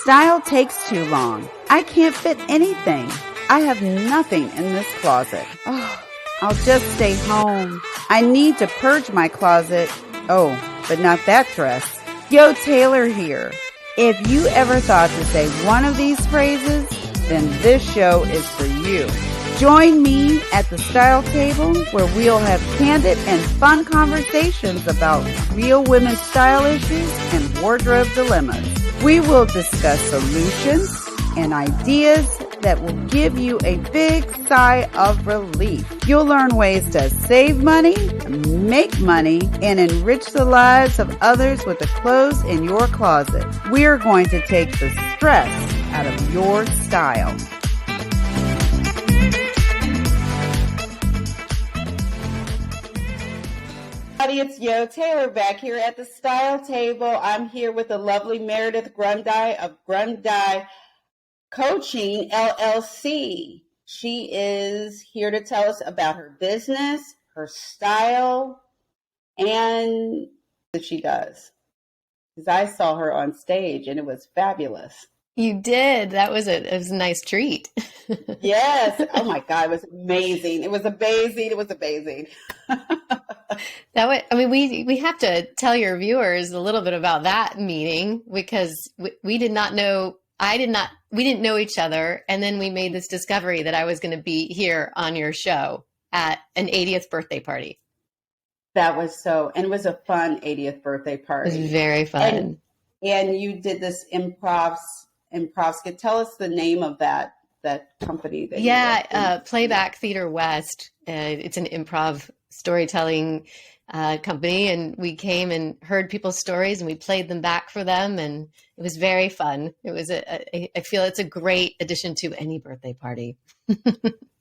Style takes too long. I can't fit anything. I have nothing in this closet. Oh, I'll just stay home. I need to purge my closet. Oh, but not that dress. Yo, Taylor here. If you ever thought to say one of these phrases, then this show is for you. Join me at the Style Table, where we'll have candid and fun conversations about real women's style issues and wardrobe dilemmas. We will discuss solutions and ideas that will give you a big sigh of relief. You'll learn ways to save money, make money, and enrich the lives of others with the clothes in your closet. We're going to take the stress out of your style. It's Yo Taylor back here at the Style Table. I'm here with the lovely Meridith Grundei of Grundei Coaching LLC. She is here to tell us about her business, her style, and what she does. Because I saw her on stage and it was fabulous. You did. It was a nice treat. Yes. Oh my God. It was amazing. It was amazing. We have to tell your viewers a little bit about that meeting, because we didn't know each other. And then we made this discovery that I was going to be here on your show at an 80th birthday party. And it was a fun 80th birthday party. It was very fun. And you did this improv skit. Tell us the name of that company. Playback Theater West. It's an improv storytelling company, and we came and heard people's stories and we played them back for them, and it was very fun. It was I feel it's a great addition to any birthday party.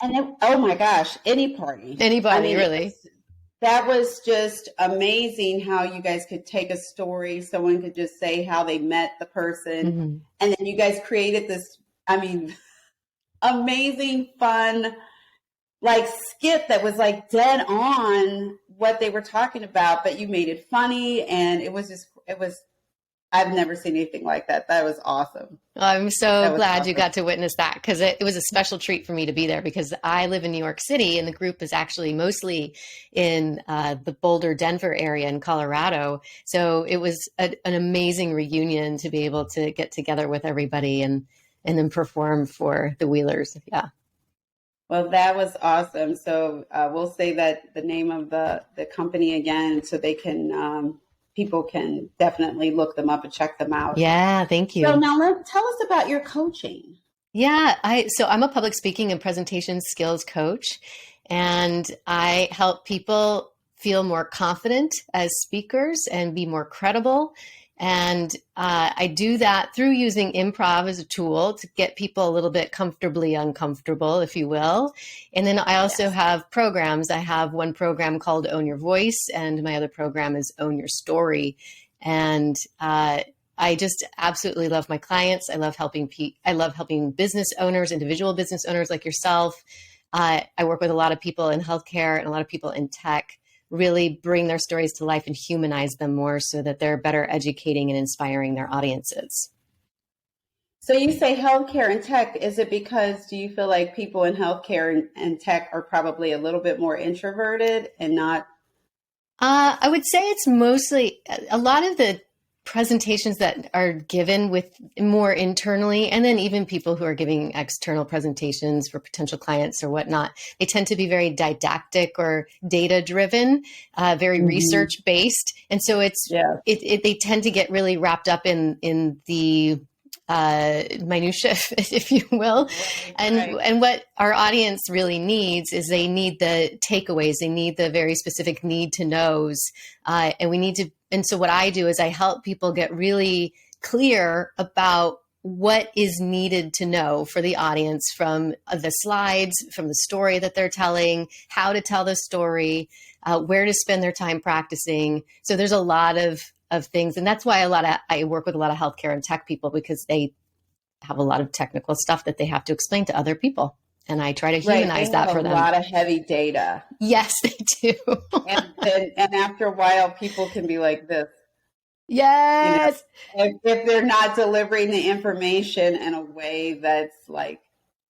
Oh my gosh, anybody, really. That was just amazing how you guys could take a story. Someone could just say how they met the person, mm-hmm. and then you guys created this, amazing, fun, skit that was dead on what they were talking about, but you made it funny, and I've never seen anything like that. That was awesome. I'm so glad you got to witness that, because it was a special treat for me to be there, because I live in New York City and the group is actually mostly in the Boulder, Denver area in Colorado. So it was an amazing reunion to be able to get together with everybody and then perform for the Wheelers. Yeah. Well, that was awesome. So we'll say that the name of the company again, so they can people can definitely look them up and check them out. Yeah, thank you. So now tell us about your coaching. Yeah, I'm a public speaking and presentation skills coach, and I help people feel more confident as speakers and be more credible. And I do that through using improv as a tool to get people a little bit comfortably uncomfortable, if you will. And then I also have programs. I have one program called Own Your Voice, and my other program is Own Your Story. And I just absolutely love my clients. I love helping business owners, individual business owners like yourself. I work with a lot of people in healthcare and a lot of people in tech, really bring their stories to life and humanize them more so that they're better educating and inspiring their audiences. So you say healthcare and tech. Is it because, do you feel like people in healthcare and tech are probably a little bit more introverted and not? I would say it's mostly a lot of the presentations that are given with more internally, and then even people who are giving external presentations for potential clients or whatnot, they tend to be very didactic or data driven, very mm-hmm. research based. And so they tend to get really wrapped up in the minutia, if you will. And what our audience really needs is they need the takeaways. They need the very specific need to knows. And so what I do is I help people get really clear about what is needed to know for the audience from the slides, from the story that they're telling, how to tell the story, where to spend their time practicing. So there's a lot of things. And that's why I work with a lot of healthcare and tech people, because they have a lot of technical stuff that they have to explain to other people. And I try to humanize that for them. A lot of heavy data. Yes, they do. and after a while, people can be like this. Yes. If they're not delivering the information in a way that's like,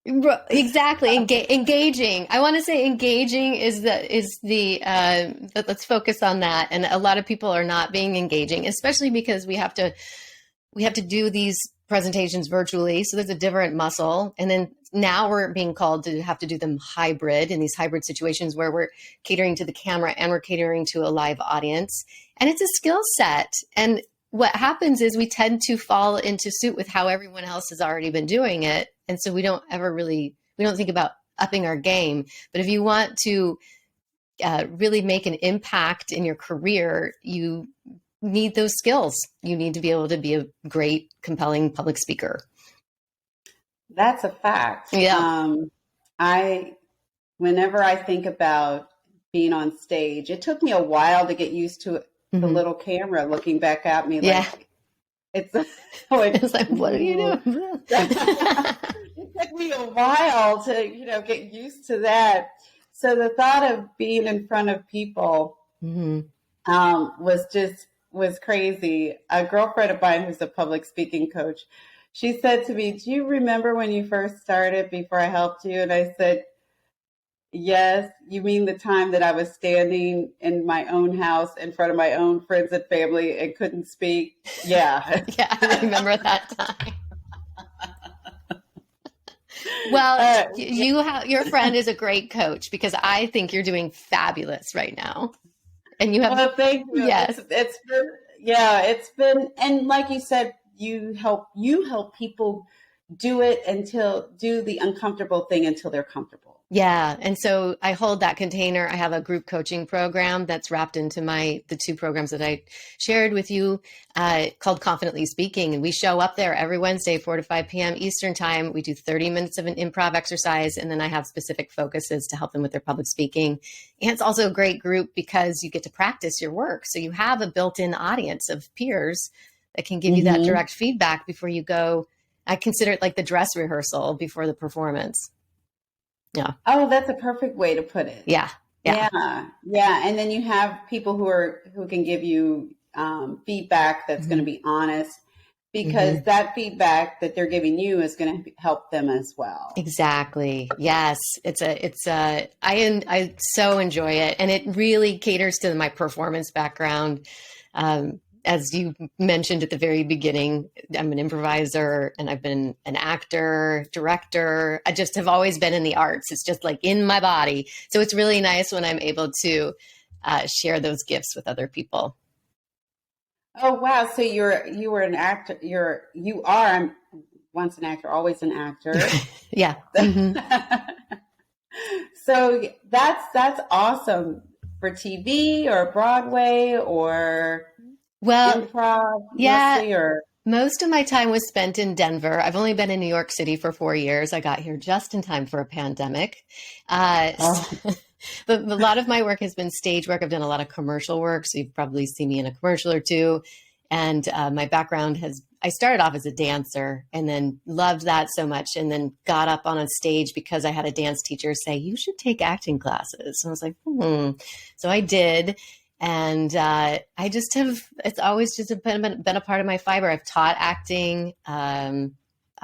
Exactly. Engaging. I want to say engaging is let's focus on that. And a lot of people are not being engaging, especially because we have to do these presentations virtually. So there's a different muscle. And then now we're being called to have to do them hybrid in these hybrid situations where we're catering to the camera and we're catering to a live audience. And it's a skill set. And what happens is we tend to fall into suit with how everyone else has already been doing it. And so we don't think about upping our game. But if you want to really make an impact in your career, you need those skills. You need to be able to be a great, compelling public speaker. That's a fact. Yeah. Whenever I think about being on stage, it took me a while to get used to the little camera looking back at me. Like, it's like, what are you doing? It took me a while to, get used to that. So the thought of being in front of people was crazy. A girlfriend of mine who's a public speaking coach, she said to me, "Do you remember when you first started before I helped you?" And I said, "Yes." "You mean the time that I was standing in my own house in front of my own friends and family and couldn't speak?" Yeah. Yeah, I remember that time. Well, your friend is a great coach because I think you're doing fabulous right now. And you have. Well, thank you. Yes. It's been, and like you said, you help people do the uncomfortable thing until they're comfortable. Yeah. And so I hold that container. I have a group coaching program that's wrapped into the two programs that I shared with you called Confidently Speaking. And we show up there every Wednesday, 4 to 5 p.m. Eastern time. We do 30 minutes of an improv exercise. And then I have specific focuses to help them with their public speaking. And it's also a great group because you get to practice your work. So you have a built-in audience of peers that can give you that direct feedback before you go. I consider it like the dress rehearsal before the performance. Yeah. Oh, that's a perfect way to put it. Yeah. Yeah. And then you have people who can give you feedback that's going to be honest, because that feedback that they're giving you is going to help them as well. Exactly. Yes. I so enjoy it, and it really caters to my performance background. As you mentioned at the very beginning, I'm an improviser and I've been an actor, director. I just have always been in the arts. It's just like in my body. So it's really nice when I'm able to share those gifts with other people. Oh, wow. So you were an actor. You are once an actor, always an actor. Yeah. So that's awesome. For TV or Broadway or improv? Yeah. Mostly, or? Most of my time was spent in Denver. I've only been in New York City for 4 years. I got here just in time for a pandemic. But a lot of my work has been stage work. I've done a lot of commercial work. So you've probably seen me in a commercial or two. And my background I started off as a dancer and then loved that so much, and then got up on a stage because I had a dance teacher say, "You should take acting classes." And I was like, So I did. And it's always just been a part of my fiber. I've taught acting. I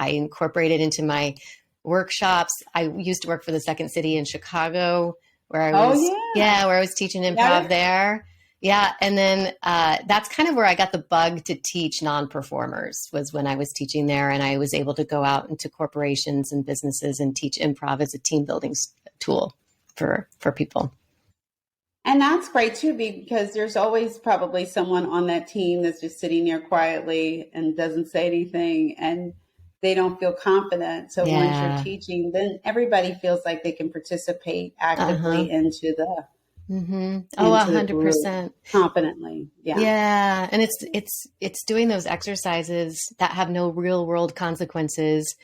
incorporate it into my workshops. I used to work for the Second City in Chicago where I was, where I was teaching improv there. Yeah. And then that's kind of where I got the bug to teach non-performers, was when I was teaching there, and I was able to go out into corporations and businesses and teach improv as a team building tool for people. And that's great too, because there's always probably someone on that team that's just sitting there quietly and doesn't say anything, and they don't feel confident. So once you're teaching, then everybody feels like they can participate actively into the 100% confidently. Yeah. Yeah. And it's doing those exercises that have no real world consequences,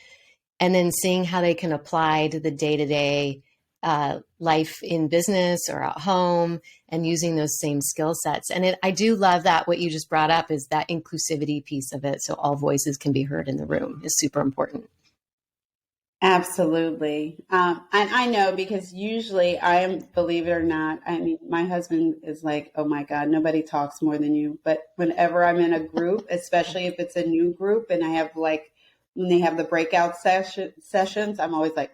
and then seeing how they can apply to the day-to-day life in business or at home, and using those same skill sets. And I do love that what you just brought up is that inclusivity piece of it. So all voices can be heard in the room is super important. Absolutely. And I know because usually I am, believe it or not, I mean, my husband is like, oh my God, nobody talks more than you. But whenever I'm in a group, especially if it's a new group and I have like, when they have the breakout sessions, I'm always like,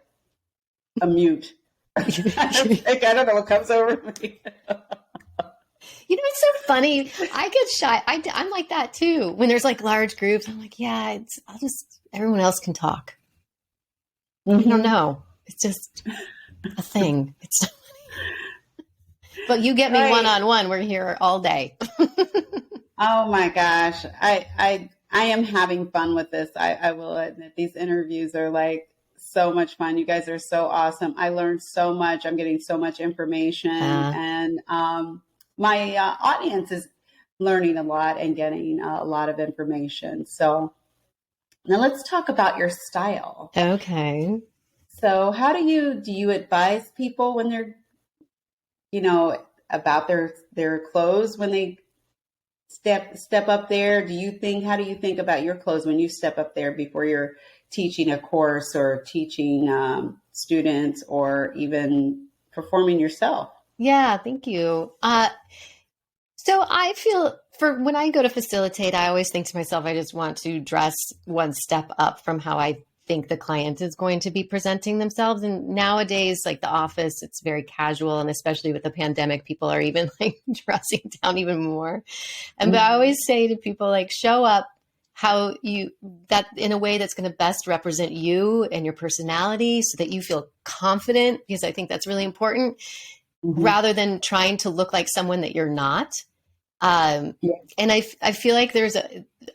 a mute. Like, I don't know what comes over me. You know, it's so funny. I get shy. I'm like that too. When there's like large groups, I'm like, yeah, everyone else can talk. I don't know. It's just a thing. But you get me Right. one-on-one. We're here all day. Oh my gosh. I am having fun with this. I will admit these interviews are like so much fun. You guys are so awesome. I learned so much. I'm getting so much information and my audience is learning a lot and getting a lot of information. So now let's talk about your style. Okay. So how do you advise people when they're, about their clothes when they step up there? How do you think about your clothes when you step up there before you're teaching a course or teaching students or even performing yourself? Yeah, thank you. So I feel when I go to facilitate, I always think to myself, I just want to dress one step up from how I think the client is going to be presenting themselves. And nowadays, like the office, it's very casual. And especially with the pandemic, people are even like dressing down even more. And but I always say to people, like, show up that in a way that's going to best represent you and your personality so that you feel confident, because I think that's really important, rather than trying to look like someone that you're not. And I feel like there's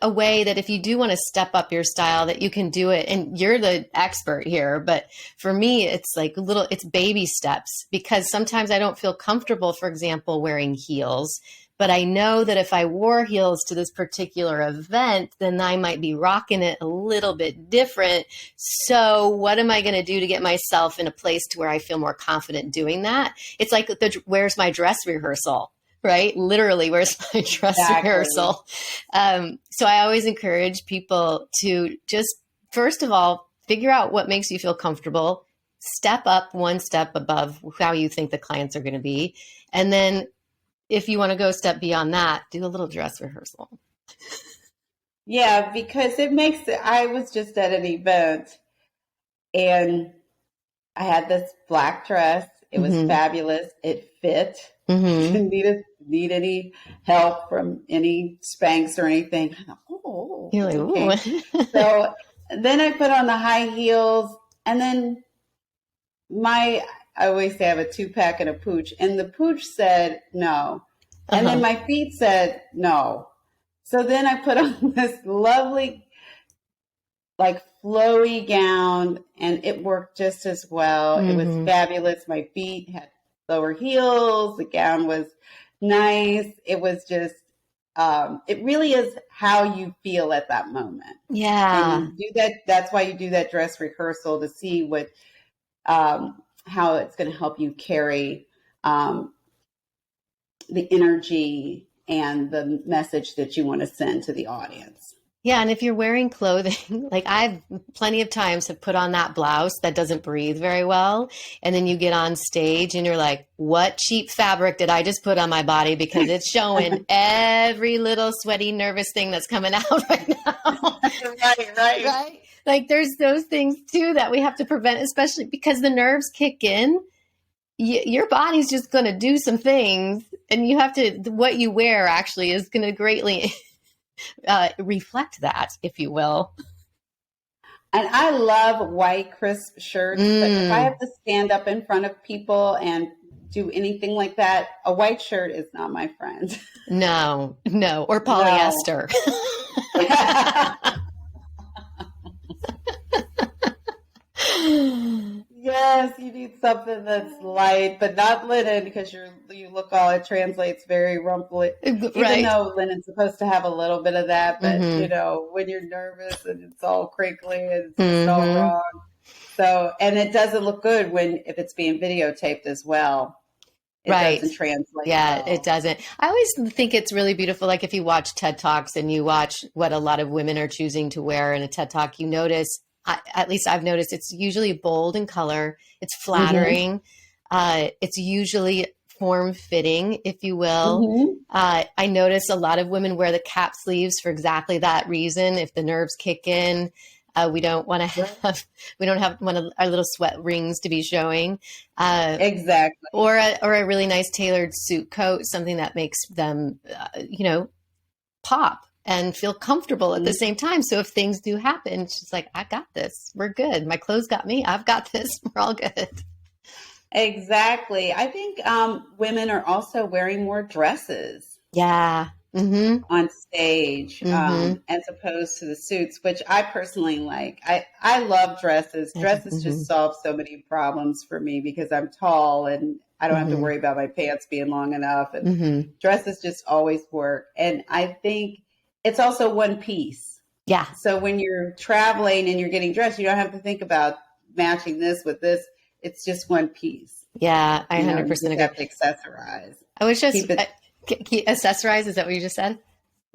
a way that if you do want to step up your style, that you can do it. And you're the expert here. But for me, it's like it's baby steps, because sometimes I don't feel comfortable, for example, wearing heels. But I know that if I wore heels to this particular event, then I might be rocking it a little bit different. So what am I going to do to get myself in a place to where I feel more confident doing that? It's like where's my dress rehearsal? Right? Literally, where's my dress rehearsal? So I always encourage people to just, first of all, figure out what makes you feel comfortable, step up one step above how you think the clients are going to be. And then if you want to go a step beyond that, do a little dress rehearsal. Yeah, because I was just at an event and I had this black dress. It was fabulous. It fit. Didn't need any help from any Spanx or anything. I thought, oh, you're like, okay. So then I put on the high heels, and then I always say I have a 2-pack and a pooch, and the pooch said no, and then my feet said no. So then I put on this lovely, like, flowy gown, and it worked just as well. It was fabulous. My feet had lower heels. The gown was nice. It was just, it really is how you feel at that moment. Yeah. And you do that. That's why you do that dress rehearsal, to see how it's going to help you carry the energy and the message that you want to send to the audience. Yeah. And if you're wearing clothing, like I've plenty of times have put on that blouse that doesn't breathe very well. And then you get on stage and you're like, what cheap fabric did I just put on my body? Because it's showing every little sweaty, nervous thing that's coming out right now. Right. Like there's those things too that we have to prevent, especially because the nerves kick in. Your body's just going to do some things, and you have to, what you wear actually is going to greatly reflect that, if you will. And I love white, crisp shirts, but if I have to stand up in front of people and do anything like that, a white shirt is not my friend. No, or polyester. Yes, you need something that's light, but not linen, because you look all, it translates very rumply. Even though linen's supposed to have a little bit of that, but when you're nervous and it's all crinkly and it's just all wrong. So, and it doesn't look good if it's being videotaped as well. It doesn't translate. Yeah, well. It doesn't. I always think it's really beautiful. Like if you watch TED Talks and you watch what a lot of women are choosing to wear in a TED Talk, you notice at least I've noticed it's usually bold in color. It's Mm-hmm. flattering. It's usually form fitting, if you will. Mm-hmm. I notice a lot of women wear the cap sleeves for exactly that reason. If the nerves kick in, we don't want to Right. have, we don't have one of our little sweat rings to be showing. Uh, Exactly. or a really nice tailored suit coat, something that makes them, pop and feel comfortable at the same time. So if things do happen, she's like, I got this. We're good. My clothes got me. I've got this. We're all good. Exactly. I think women are also wearing more dresses Yeah. Mm-hmm. on stage Mm-hmm. as opposed to the suits, which I personally like. I love dresses. I do. Dresses Mm-hmm. just solve so many problems for me because I'm tall and I don't have to Mm-hmm. worry about my pants being long enough. And Mm-hmm. dresses just always work. And I think it's also one piece. Yeah. So when you're traveling and you're getting dressed, you don't have to think about matching this with this. It's just one piece. Yeah. I You know, you 100% just agree. have to accessorize. I was just Keep it. accessorize. Is that what you just said?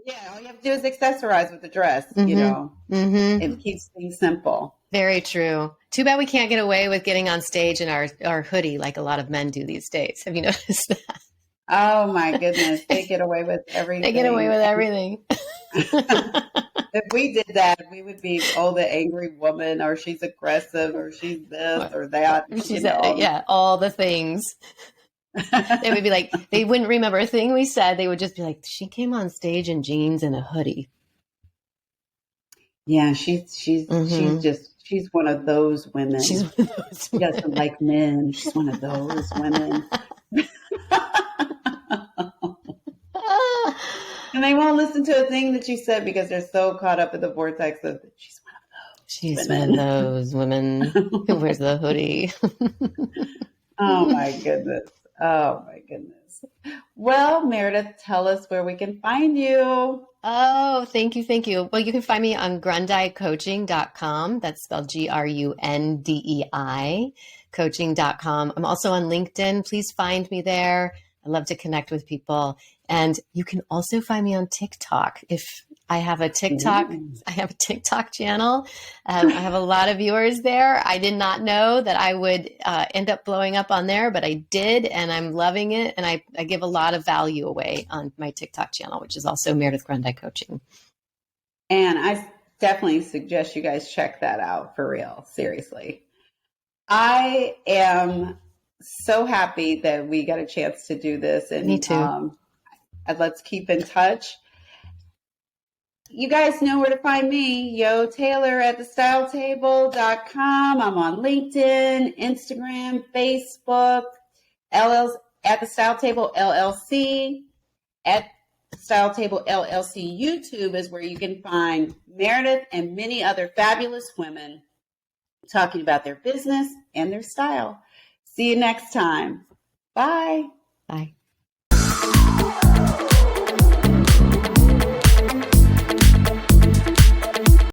Yeah, all you have to do is accessorize with the dress, Mm-hmm. Mm-hmm. it keeps things simple. Very true. Too bad we can't get away with getting on stage in our hoodie like a lot of men do these days. Have you noticed that? Oh my goodness, they get away with They get away everything. with everything. If we did that, we would be, oh, the angry woman, or she's aggressive, or she's this or that, She said, yeah, all the things. They would be like, they wouldn't remember a thing we said. They would just be like, she came on stage in jeans and a hoodie. Yeah, she's Mm-hmm. just she's one of those She's women. one of those She doesn't women. like men. She's one of those women. And they won't listen to a thing that you said because they're so caught up in the vortex of she's She's one of one of those those women who women. wears the hoodie. Oh my goodness. Oh my goodness. Well, Meredith, tell us where we can find you. Oh, thank you. Thank you. Well, you can find me on grundeicoaching.com. That's spelled Grundei coaching.com. I'm also on LinkedIn. Please find me there. I love to connect with people. And you can also find me on TikTok. If I have a TikTok, Ooh. I have a TikTok channel. I have a lot of viewers there. I did not know that I would end up blowing up on there, but I did, and I'm loving it. And I give a lot of value away on my TikTok channel, which is also Meredith Grundei Coaching. And I definitely suggest you guys check that out for real. Seriously. I am so happy that we got a chance to do this, Me and too. let's keep in touch. You guys know where to find me. Yo Taylor at thestyletable.com. I'm on LinkedIn, Instagram, Facebook, LL, at the Style Table LLC, at Style Table LLC. YouTube is where you can find Meredith and many other fabulous women talking about their business and their style. See you next time. Bye. Bye.